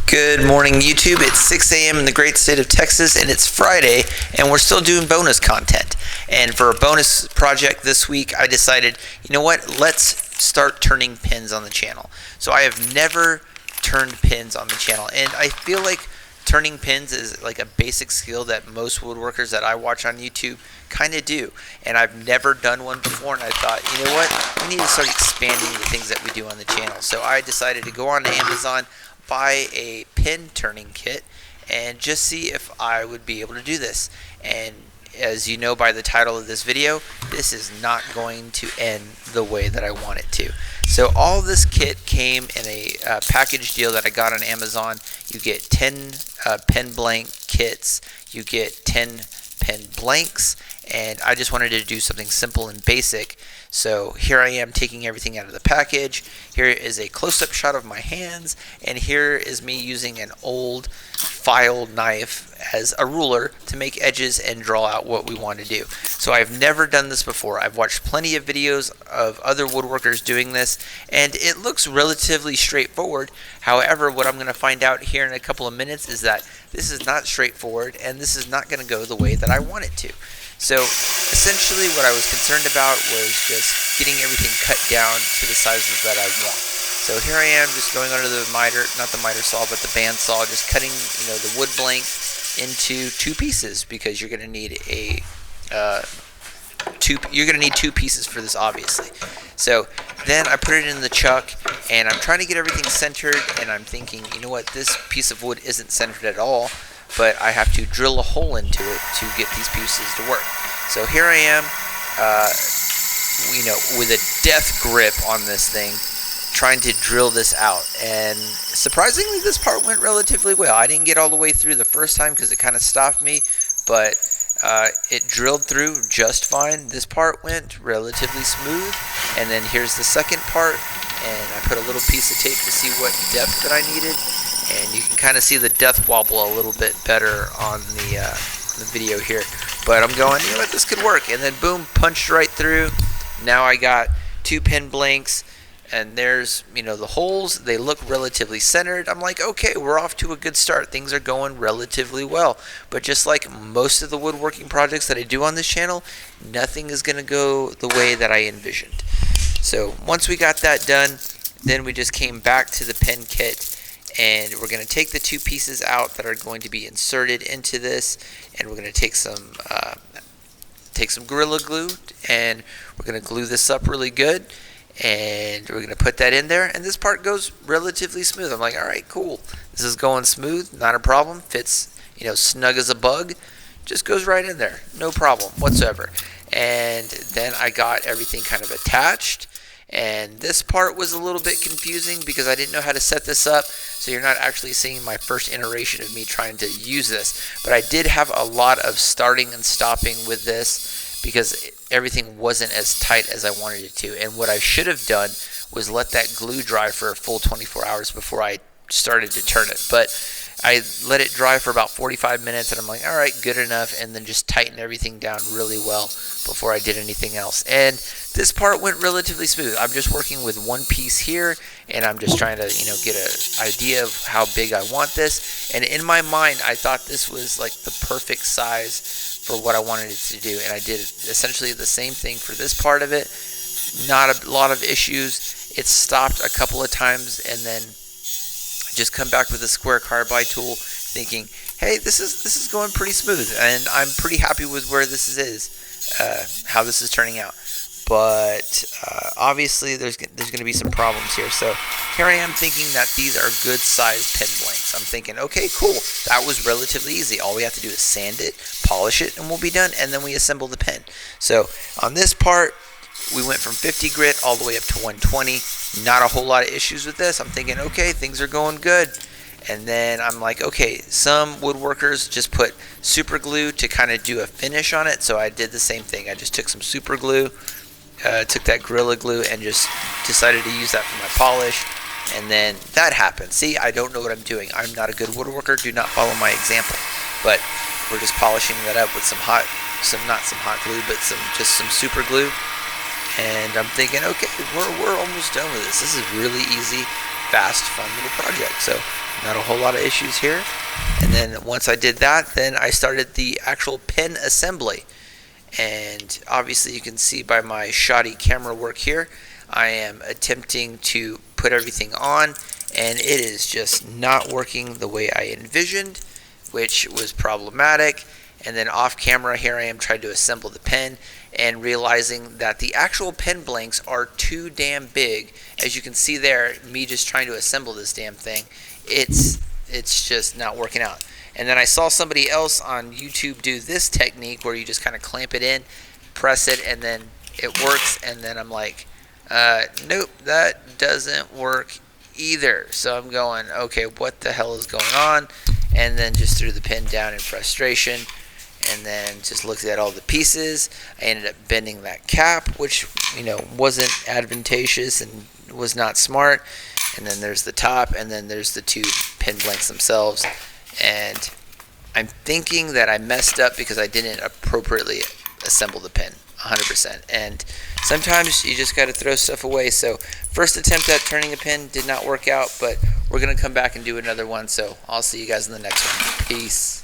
Good morning, YouTube. It's 6 a.m. in the great state of Texas, and it's Friday, and we're still doing bonus content. And for a bonus project this week, I decided, you know what, let's start turning pins on the channel. So I have never turned pins on the channel, and I feel like turning pins is like a basic skill that most woodworkers that I watch on YouTube kind of do. And I've never done one before, and I thought, you know what, we need to start expanding the things that we do on the channel. So I decided to go on to Amazon, buy a pin turning kit, and just see if I would be able to do this. And as you know by the title of this video, this is not going to end the way that I want it to. So all this kit came in a package deal that I got on Amazon. You get 10 pen blank kits, you get 10 pen blanks, and I just wanted to do something simple and basic. So here I am taking everything out of the package. Here is a close-up shot of my hands, and here is me using an old file knife as a ruler to make edges and draw out what we want to do. So I've never done this before. I've watched plenty of videos of other woodworkers doing this, and it looks relatively straightforward. However, what I'm going to find out here in a couple of minutes is that this is not straightforward, and this is not going to go the way that I want it to. So essentially what I was concerned about was just getting everything cut down to the sizes that I want. So here I am just going under the miter, not the miter saw, but the bandsaw, just cutting, the wood blank into two pieces, because you're going to need two pieces for this, obviously. So then I put it in the chuck, and I'm trying to get everything centered, and I'm thinking, you know what, this piece of wood isn't centered at all, but I have to drill a hole into it to get these pieces to work. So here I am, with a death grip on this thing, trying to drill this out. And surprisingly, this part went relatively well. I didn't get all the way through the first time because it kind of stopped me, but it drilled through just fine. This part went relatively smooth. And then here's the second part, and I put a little piece of tape to see what depth that I needed. And you can kind of see the death wobble a little bit better on the video here. But I'm going, you know what, this could work. And then boom, punched right through. Now I got two pen blanks, and there's, the holes. They look relatively centered. I'm like, okay, we're off to a good start. Things are going relatively well. But just like most of the woodworking projects that I do on this channel, nothing is going to go the way that I envisioned. So once we got that done, then we just came back to the pen kit, and we're going to take the two pieces out that are going to be inserted into this, and we're going to take some Gorilla Glue, and we're going to glue this up really good, and we're going to put that in there, and this part goes relatively smooth. I'm like, all right, cool. This is going smooth, not a problem. Fits, snug as a bug. Just goes right in there, no problem whatsoever. And then I got everything kind of attached. And this part was a little bit confusing because I didn't know how to set this up, so you're not actually seeing my first iteration of me trying to use this. But I did have a lot of starting and stopping with this because everything wasn't as tight as I wanted it to. And what I should have done was let that glue dry for a full 24 hours before I started to turn it. But I let it dry for about 45 minutes, and I'm like, all right, good enough, and then just tighten everything down really well before I did anything else. And this part went relatively smooth. I'm just working with one piece here, and I'm just trying to, get an idea of how big I want this. And in my mind, I thought this was like the perfect size for what I wanted it to do, and I did essentially the same thing for this part of it. Not a lot of issues. It stopped a couple of times, and then just come back with a square carbide tool, thinking, hey, this is going pretty smooth, and I'm pretty happy with where this is, how this is turning out. But obviously there's going to be some problems here. So here I am thinking that these are good size pen blanks. I'm thinking, okay, cool, that was relatively easy. All we have to do is sand it, polish it, and we'll be done, and then we assemble the pen. So on this part, we went from 50 grit all the way up to 120. Not a whole lot of issues with this. I'm thinking, okay, things are going good. And then I'm like, okay, some woodworkers just put super glue to kind of do a finish on it. So I did the same thing. I just took some super glue, took that Gorilla Glue, and just decided to use that for my polish. And then that happened. See, I don't know what I'm doing. I'm not a good woodworker. Do not follow my example. But we're just polishing that up with not some hot glue, but some super glue. And I'm thinking, okay, we're almost done with this. This is really easy, fast, fun little project. So not a whole lot of issues here. And then once I did that, then I started the actual pin assembly. And obviously you can see by my shoddy camera work here, I am attempting to put everything on, and it is just not working the way I envisioned, which was problematic. And then off camera here I am trying to assemble the pen and realizing that the actual pen blanks are too damn big. As you can see there, me just trying to assemble this damn thing, it's just not working out. And then I saw somebody else on YouTube do this technique where you just kind of clamp it in, press it, and then it works. And then I'm like, nope, that doesn't work either. So I'm going, okay, what the hell is going on? And then just threw the pin down in frustration, and then just looked at all the pieces. I ended up bending that cap, which, you know, wasn't advantageous and was not smart. And then there's the top, and then there's the two pin blanks themselves. And I'm thinking that I messed up because I didn't appropriately assemble the pin 100%. And sometimes you just got to throw stuff away. So first attempt at turning a pin did not work out, but we're going to come back and do another one. So I'll see you guys in the next one. Peace.